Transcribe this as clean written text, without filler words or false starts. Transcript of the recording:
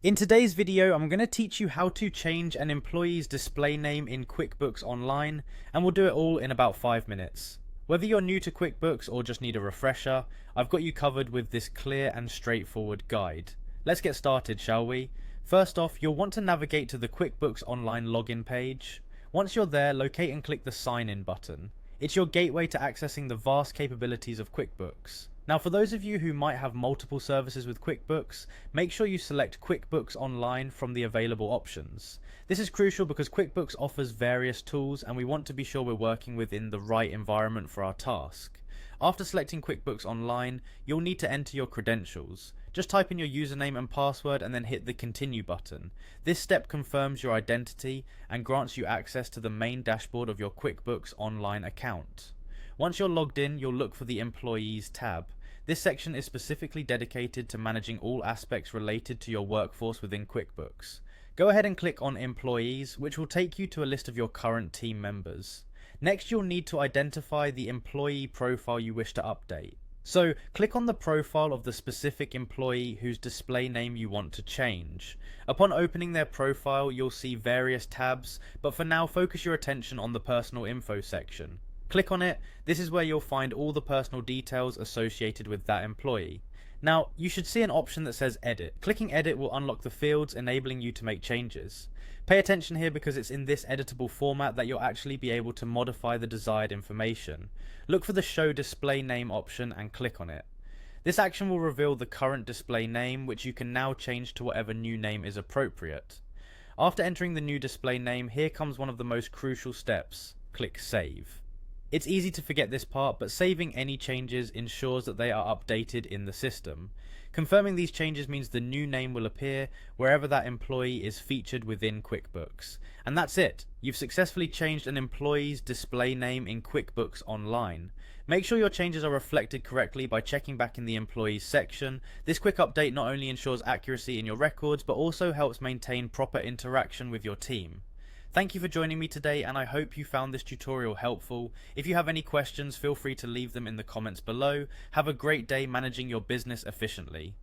In today's video, I'm going to teach you how to change an employee's display name in QuickBooks Online, and we'll do it all in about 5 minutes. Whether you're new to QuickBooks or just need a refresher, I've got you covered with this clear and straightforward guide. Let's get started, shall we? First off, you'll want to navigate to the QuickBooks Online login page. Once you're there, locate and click the Sign In button. It's your gateway to accessing the vast capabilities of QuickBooks. Now, for those of you who might have multiple services with QuickBooks, make sure you select QuickBooks Online from the available options. This is crucial because QuickBooks offers various tools and we want to be sure we're working within the right environment for our task. After selecting QuickBooks Online, you'll need to enter your credentials. Just type in your username and password and then hit the Continue button. This step confirms your identity and grants you access to the main dashboard of your QuickBooks Online account. Once you're logged in, you'll look for the Employees tab. This section is specifically dedicated to managing all aspects related to your workforce within QuickBooks. Go ahead and click on Employees, which will take you to a list of your current team members. Next, you'll need to identify the employee profile you wish to update. So, click on the profile of the specific employee whose display name you want to change. Upon opening their profile, you'll see various tabs, but for now, focus your attention on the Personal Info section. Click on it. This is where you'll find all the personal details associated with that employee. Now, you should see an option that says Edit. Clicking Edit will unlock the fields, enabling you to make changes. Pay attention here because it's in this editable format that you'll actually be able to modify the desired information. Look for the Show Display Name option and click on it. This action will reveal the current display name, which you can now change to whatever new name is appropriate. After entering the new display name, here comes one of the most crucial steps. Click Save. It's easy to forget this part, but saving any changes ensures that they are updated in the system. Confirming these changes means the new name will appear wherever that employee is featured within QuickBooks. And that's it. You've successfully changed an employee's display name in QuickBooks Online. Make sure your changes are reflected correctly by checking back in the Employees section. This quick update not only ensures accuracy in your records, but also helps maintain proper interaction with your team. Thank you for joining me today, and I hope you found this tutorial helpful. If you have any questions, feel free to leave them in the comments below. Have a great day managing your business efficiently.